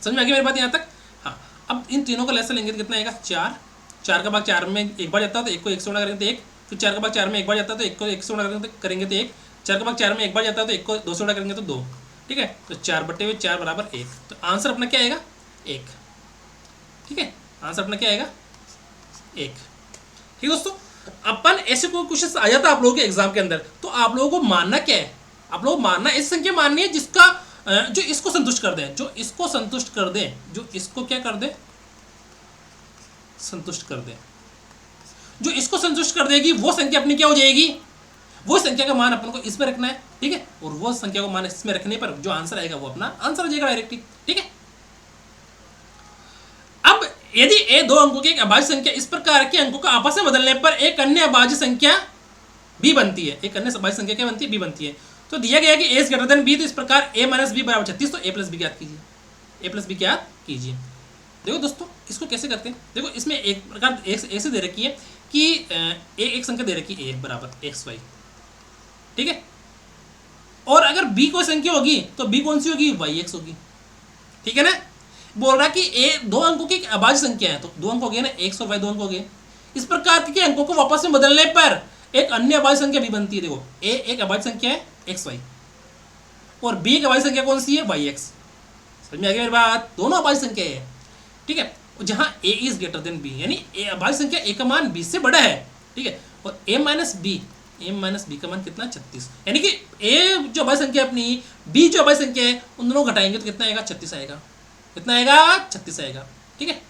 समझ में आ गई मेरी बात यहाँ तक? हाँ, अब इन तीनों का लेसन लेंगे तो कितना आएगा? 4। 4 का भाग 4 में 1 बार जाता है तो 1 को 1 से गुणा करेंगे तो 1। फिर 4 का भाग 4 में 1 बार जाता है तो 1 को 1 से गुणा करेंगे तो 1। 4 का भाग 4 में 1 बार जाता है तो 1 को 2 से गुणा करेंगे तो 2। ठीक है, तो 4/4 बराबर 1। तो आंसर अपना क्या आएगा? 1। ठीक है, आंसर अपना क्या आएगा? 1। ठीक दोस्तों, अपन ऐसे कोई क्वेश्चन आ जाता है आप लोगों के एग्जाम के अंदर, तो आप लोगों को मानना क्या है? आप लोगों को मानना ऐसी संख्या माननी है जिसका जो इसको संतुष्ट कर दे, जो इसको संतुष्ट कर दे, जो इसको क्या कर दे? संतुष्ट कर दे। जो इसको संतुष्ट कर देगी वो संख्या अपनी क्या हो जाएगी? वो संख्या का मान अपन को इसमें रखना है। ठीक है, और वो संख्या को मान इसमें रखने पर जो आंसर आएगा वो अपना आंसर हो जाएगा डायरेक्टली। ठीक है, अब यदि ए 2 अंकों की एक अभाज्य संख्या इस प्रकार के अंकों को आपस में बदलने पर एक अन्य अभाज्य संख्या b बनती है, एक अन्य अभाज्य संख्या क्या बनती है? b बनती है। तो दिया गया कि a is greater than b, तो इस प्रकार a माइनस बी बराबर 36, तो a प्लस बी ज्ञात कीजिए। a प्लस बी ज्ञात कीजिए। देखो दोस्तों, इसको कैसे करते हैं? देखो इसमें एक प्रकार ऐसे दे रखी है कि a एक संख्या दे रखी है a बराबर xy। ठीक है, और अगर b कोई संख्या होगी तो b कौन सी होगी? yx होगी। ठीक है ना, बोल रहा कि a 2 अंकों की एक अभाज्य संख्या है, तो 2 अंक हो गए ना, x और y 2 अंक हो गए। इस प्रकार के अंकों को वापस में बदलने पर एक अन्य अभाज्य संख्या b बनती है। देखो a एक अभाज्य संख्या है xy और b एक अभाज्य संख्या कौन सी है? yx। समझ में आ गई मेरी बात? दोनों अभाज्य संख्या है। ठीक है, जहां a is greater than b, यानी a अभाज्य संख्या a का मान b से बड़ा है। ठीक है, और a माइनस b का मान कितना? 36। यानी कि a जो अभाज्य संख्या अपनी, b जो अभाज्य संख्या है, उन दोनों को घटाएंगे तो कितना आएगा? 36 आएगा। कितना आएगा? 36 आएगा। ठीक है,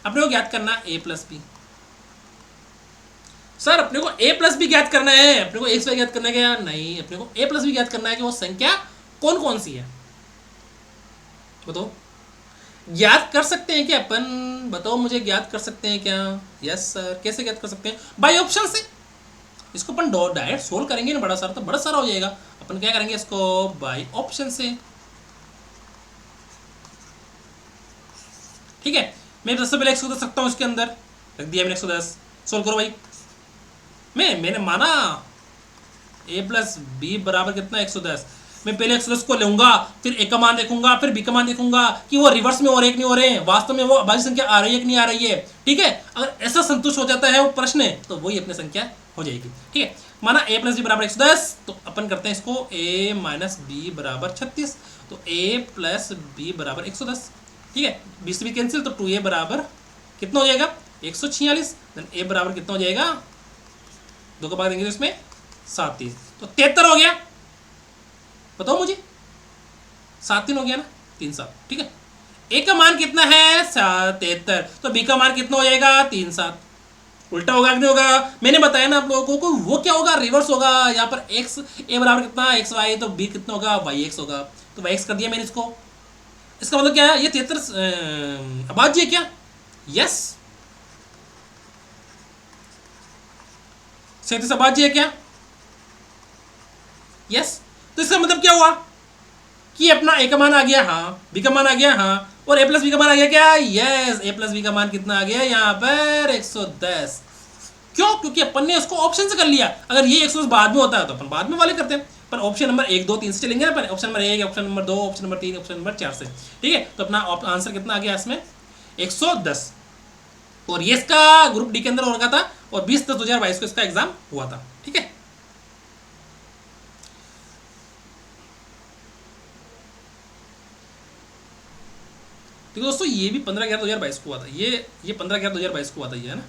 अपने को ज्ञात करना a प्लस बी। सर अपने को a प्लस बी ज्ञात करना है, अपने को x y ज्ञात करना है क्या? नहीं, अपने को a प्लस बी ज्ञात करना है कि वो संख्या कौन कौन सी है। बताओ, ज्ञात कर सकते हैं क्या अपन? बताओ मुझे, ज्ञात कर सकते हैं क्या? Yes sir. कैसे ज्ञात कर सकते हैं? बाय ऑप्शन से। इसको अपन डायरेक्ट सोल्व करेंगे ना, बड़ा सारा तो बड़ा सारा हो जाएगा। अपन क्या करेंगे इसको? बाय ऑप्शन से। ठीक है, मैं 10 से पहले 110 सकता हूँ, इसके अंदर रख दिया मैंने 110। सोल्व करो भाई। मैंने माना a प्लस बी बराबर कितना? 110। मैं पहले 110 को लूंगा, फिर a का मान देखूंगा, फिर b का मान देखूंगा कि वो रिवर्स में हो रहे हैं कि नहीं हो रहे हैं, वास्तव में वो अभाज्य संख्या आ रही है कि नहीं आ रही है। ठीक है, अगर ऐसा संतुष्ट हो जाता है वो प्रश्न, तो वही अपनी संख्या हो जाएगी। ठीक है, माना a प्लस बी बराबर 110, तो अपन करते हैं इसको a माइनस बी बराबर 36, तो a प्लस बी बराबर 110। ठीक है, 20 से भी कैंसिल, तो 2a बराबर कितना हो जाएगा? 146। देन a बराबर कितना हो जाएगा? 2 का भाग देंगे तो इसमें 7, तो 73 हो गया। बताओ मुझे, 7 3 हो गया ना, 3 7। ठीक है, a का मान कितना है? 73, तो b का मान कितना हो जाएगा? 3 7। उल्टा होगा कि नहीं होगा? मैंने बताया ना आप लोगों को, वो क्या होगा? रिवर्स होगा। यहाँ पर x a बराबर कितना? xy, तो b कितना होगा? yx होगा। तो yx कर दिया मैंने इसको। इसका मतलब क्या है? ये 73 अभाज्य है क्या? यस, 37 अभाज्य है क्या? यस। तो इसका मतलब क्या हुआ कि अपना a का मान आ गया, हाँ, b का मान आ गया, हाँ, और a प्लस बी का मान आ गया क्या? यस, a प्लस बी का मान कितना आ गया यहाँ पर? 110। क्यों? क्योंकि अपन ने उसको ऑप्शन से कर लिया। अगर ये 110 बाद में होता है तो अपन बाद में वाले करते हैं, पर ऑप्शन नंबर 1 2 3 से चलेंगे ना अपन, option number 1, option number 2, option number 3, option number 4 से। ठीक है, तो अपना आंसर कितना आ गया इसमें 110। और ये इसका ग्रुप डी के अंदर हो रखा था और 20/10/2022 को इसका एग्जाम हुआ था। ठीक है, देखो दोस्तों ये भी 15/11/2022 को हुआ था, ये 15/11/2022 को हुआ था, ये है ना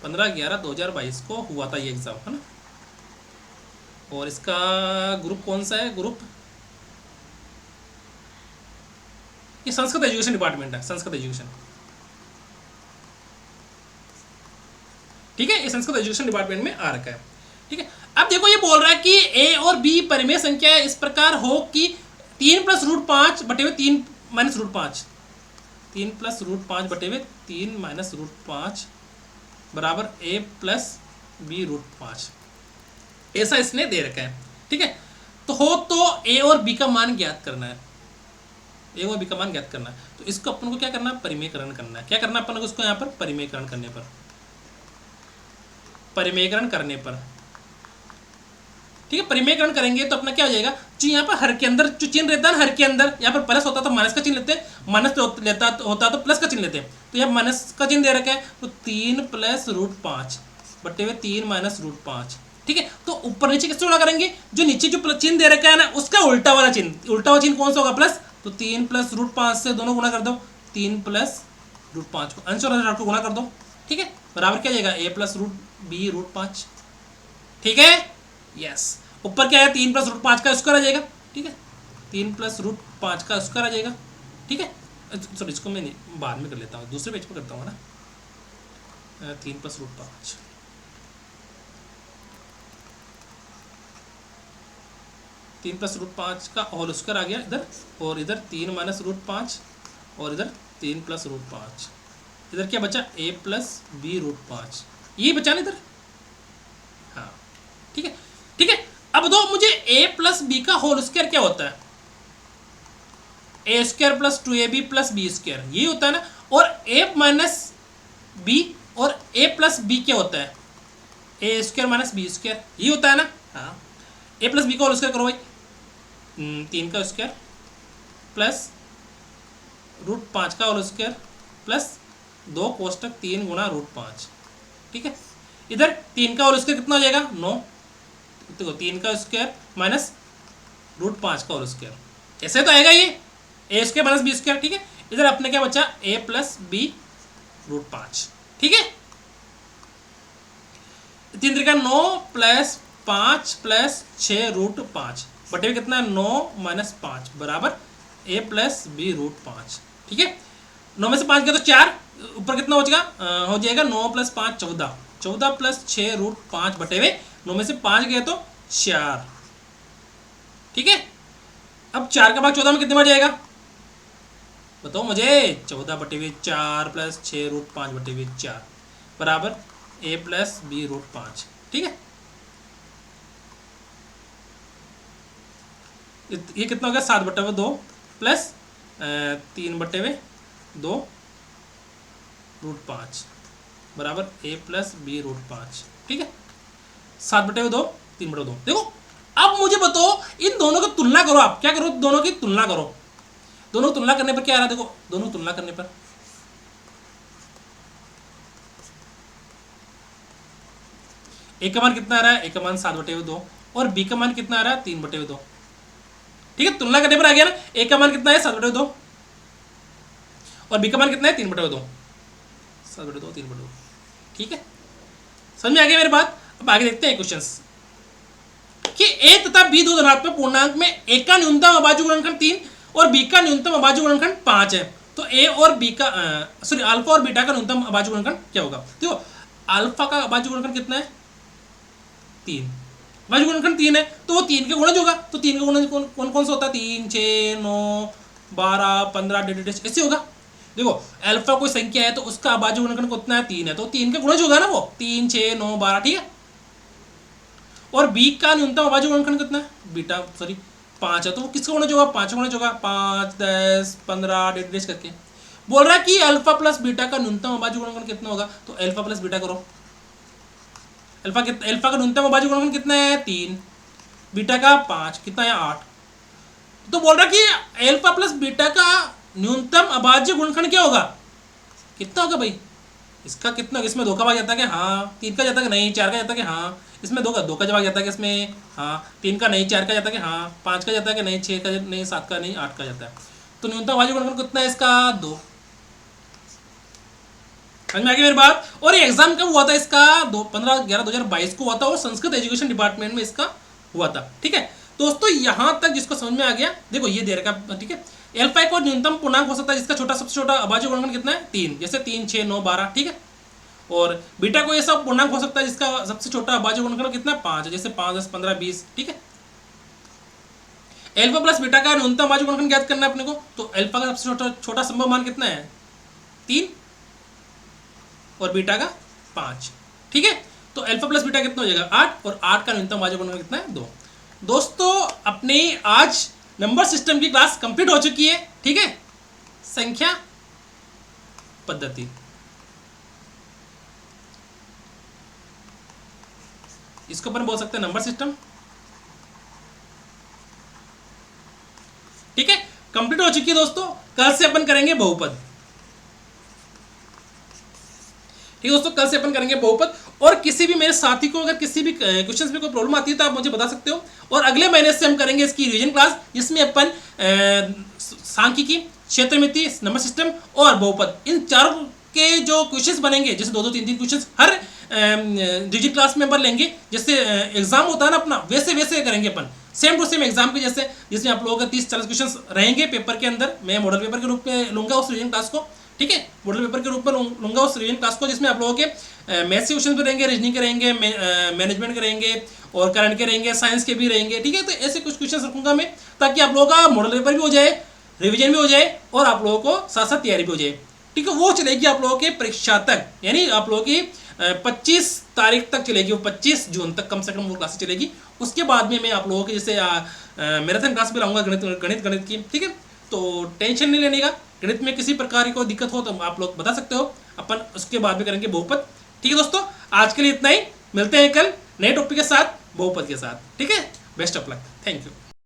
15/11/2022 को हुआ था ये एग्जाम, है ना। और इसका ग्रुप कौन सा है? ग्रुप ये संस्कृत एजुकेशन डिपार्टमेंट है, संस्कृत एजुकेशन। ठीक है, ये संस्कृत एजुकेशन डिपार्टमेंट में आ रखा है। ठीक है, अब देखो ये बोल रहा है कि ए और बी परिमेय संख्या इस प्रकार हो कि 3 + √5 बटे हुए 3 - √5, 3 + √5 बटे हुए 3 - √5 बराबर a + b √5, ऐसा इसने दे रखा है। ठीक है, तो हो तो a और b का मान ज्ञात करना है, a और b का मान ज्ञात करना है। तो इसको अपन को क्या करना है? परिमेयकरण करना है। क्या करना है अपन को इसको यहाँ पर? परिमेयकरण करने पर, परिमेयकरण करने पर। ठीक है, परिमेयकरण करेंगे तो अपना क्या हो जाएगा? जो यहाँ पर हर के अंदर जो चिन्ह रहता है ना, हर के अंदर यहाँ पर प्लस होता तो माइनस का चिन्ह लेते हैं, माइनस लेता होता तो प्लस का चिन्ह लेते हैं। तो यहाँ माइनस का चिन्ह दे रखा है, तो 3 + √5 बटे हुए 3 - √5। ठीक है, तो ऊपर नीचे किससे गुणा करेंगे? जो नीचे जो चिन्ह दे रखा है ना उसका उल्टा वाला चिन्ह, उल्टा वाला चिन्ह कौन सा होगा? प्लस। तो 3 + √5 से दोनों गुणा कर दो, 3 + √5 को अंश और हर को गुणा कर दो। ठीक है, बराबर क्या जाएगा? a + √b √5। ठीक है, यस। ऊपर क्या है? 3 + √5 का स्क्वायर आ जाएगा। ठीक है, 3 + √5 का स्क्वायर आ जाएगा। ठीक है, सॉरी इसको मैं बाद में कर लेता हूँ, दूसरे पेज पर करता हूँ ना। 3 + √5, 3 + √5 का होल स्क्वायर आ गया इधर, और इधर 3 - √5 और इधर 3 + √5। इधर क्या बचा? a + b √5, ये बचा ना इधर। हाँ, ठीक है। ठीक है, अब दो मुझे a + b का होल स्क्वायर क्या होता है? a² + 2ab + b², ये होता है ना। और a - b और a + b क्या होता है? a² - b², ये होता है ना। हाँ, a + b का होल स्क्वायर करो भाई, 3 का स्क्वायर प्लस √5 का होल स्क्वायर प्लस 2 कोष्टक 3 × √5। ठीक है, इधर 3 का होल स्क्वायर कितना हो जाएगा? 9। देखो 3 का स्क्वायर माइनस √5 का होल स्क्वायर, ऐसे तो आएगा ये a² - b²। ठीक है, इधर अपने क्या बचा? a + b √5। ठीक है, 3 3 का 9 + 5 + 6 √5 बटे में कितना है? 9 - 5 बराबर a + b √5। ठीक है, 9 में से 5 गया तो 4, ऊपर कितना हो जाएगा? हो जाएगा 9 + 5 14, 14 + 6 √5 बटे में 9 में से 5 गया तो 4। ठीक है, अब 4 का भाग 14 में कितने बार जाएगा? बताओ मुझे। 14 बटे में 4 + 6 √5 बटे में 4 बराबर a + b √5। ठीक है, ये कितना हो गया? 7 बटे में 2 प्लस 3 बटे में 2 √5 बराबर a + b √5। ठीक है, 7 बटे में 2, 3 बटे 2। देखो अब मुझे बताओ, इन दोनों की तुलना करो। आप क्या करो? दोनों की तुलना करो। दोनों की तुलना करने पर क्या आ रहा है? देखो दोनों की तुलना करने पर a का मान कितना आ रहा है? a का मान 7 बटे में 2 और b का मान कितना आ रहा है? 3 बटे में 2। ठीक है, तुलना करने पर आ गया ना। a का मान कितना है? 7 बटे 2 और b का मान कितना है? 3 बटे 2। 7 बटे 2, 3 बटे 2। ठीक है, समझ में आ गया मेरी बात। अब आगे देखते हैं क्वेश्चंस कि a तथा b दो धनात्मक पूर्णांक में a का न्यूनतम अभाज्य गुणनखंड 3 और b का न्यूनतम अभाज्य गुणनखंड 5 है। तो a और b का सॉरी अल्फा और बीटा का न्यूनतम अभाज्य गुणनखंड क्या होगा? देखो अल्फा का अभाज्य गुणनखंड कितना है? 3। अभाज्य गुणनखंड 3 है तो वो 3 के गुणज होगा। तो 3 का गुणज कौन कौन सा होता है? 3 6 9 12 15 डेडेडेश ऐसे होगा। देखो अल्फा कोई संख्या है तो उसका अभाज्य गुणनखंड कितना है? 3 है, तो 3 का गुणज होगा ना वो, 3 6 9 12। ठीक है, और b का न्यूनतम अभाज्य गुणनखंड कितना है? बीटा सॉरी 5 है, तो वो किसका गुणज होगा? 5 का गुणज होगा। 5 10 15 डेडेडेश करके बोल रहा है कि अल्फा + बीटा का न्यूनतम अभाज्य गुणनखंड कितना होगा? तो अल्फा + बीटा करो, अल्फा का न्यूनतम अभाज्य गुणनखंड कितना है 3, बीटा का 5, कितना है 8। तो बोल रहा कि अल्फा प्लस बीटा का न्यूनतम अभाज्य गुणनखंड क्या होगा, कितना होगा भाई, इसका कितना, इसमें 2 का भाग जाता है कि हाँ, 3 का जाता है कि नहीं, 4 का जाता है कि हाँ, इसमें 2 का जवाब जाता है कि इसमें हाँ, 3 का नहीं, 4 का जाता है कि हाँ, 5 का जाता है कि नहीं, 6 का नहीं, 7 का नहीं, 8 का जाता है। तो न्यूनतम अभाज्य गुणनखंड कितना है इसका 2। समझ में आ गई मेरी बात। और ये एग्जाम कब हुआ था इसका 15/11/2022 को हुआ था और संस्कृत एजुकेशन डिपार्टमेंट में इसका हुआ था। ठीक है दोस्तों, यहां तक जिसको समझ में आ गया, देखो ये दे रखा, ठीक है। एल्फा एक और न्यूनतम पूर्णांक हो सकता है जिसका सबसे छोटा अभाज्य गुणनखंड कितना है 3, जैसे 3, 6, 9, 12, ठीक है। और बीटा को ये सब पूर्णांक हो सकता है जिसका सबसे छोटा अभाज्य गुणनखंड कितना है 5, जैसे 5, 10, 15, 20, ठीक है। एल्फा प्लस बीटा का न्यूनतम अभाज्य गुणनखंड ज्ञात करना है अपने को, तो एल्फा का सबसे छोटा संभव मान कितना है 3 और बीटा का 5, ठीक है। तो अल्फा प्लस बीटा कितना हो जाएगा 8 और 8 का न्यूनतम अभाज्य गुणनखंड कितना है 2। दोस्तों अपने आज नंबर सिस्टम की क्लास कंप्लीट हो चुकी है, ठीक है। संख्या पद्धति, इसको अपन बोल सकते हैं नंबर सिस्टम, ठीक है। कंप्लीट हो चुकी है दोस्तों। कल से अपन करेंगे बहुपद, ठीक है दोस्तों, कल से अपन करेंगे बहुपद। और किसी भी मेरे साथी को अगर किसी भी क्वेश्चंस में कोई प्रॉब्लम आती है तो आप मुझे बता सकते हो। और अगले महीने से हम करेंगे इसकी रिवीजन क्लास, जिसमें अपन सांख्यिकी, क्षेत्रमिति, नंबर सिस्टम और बहुपद, इन चारों के जो क्वेश्चंस बनेंगे, जैसे 2-2, 3-3 क्वेश्चंस हर रिवीजन क्लास में अपन लेंगे। जैसे एग्जाम होता है ना अपना, वैसे वैसे करेंगे अपन, सेम टू सेम एग्जाम के जैसे, जिसमें आप लोगों का 30-40 क्वेश्चंस रहेंगे पेपर के अंदर। मैं मॉडल पेपर के रूप में लूंगा उस रिवीजन क्लास को, ठीक है। मॉडल पेपर के रूप में लूंगा उस रिवीजन क्लास को, जिसमें आप लोगों के मैथ्स के क्वेश्चन भी रहेंगे, रीजनिंग के रहेंगे, मैनेजमेंट के रहेंगे और करंट के रहेंगे, साइंस के भी रहेंगे, ठीक है। तो ऐसे कुछ क्वेश्चन रखूंगा मैं, ताकि आप लोगों का मॉडल पेपर भी हो जाए, रिवीजन भी हो जाए और आप लोगों को साथ साथ तैयारी भी हो जाए, ठीक है। वो चलेगी आप लोगों के परीक्षा तक, यानी आप लोगों की 25 तारीख तक चलेगी, वो 25 जून तक कम से कम वो क्लास चलेगी। उसके बाद में मैं आप लोगों के जैसे मैराथन क्लास भी लाऊंगा गणित की, ठीक है। तो टेंशन नहीं लेने का, गणित में किसी प्रकार की कोई दिक्कत हो तो आप लोग बता सकते हो, अपन उसके बाद में करेंगे बहुपद, ठीक है दोस्तों। आज के लिए इतना ही, मिलते हैं कल नए टॉपिक के साथ, बहुपद के साथ, ठीक है। Best of luck, thank you.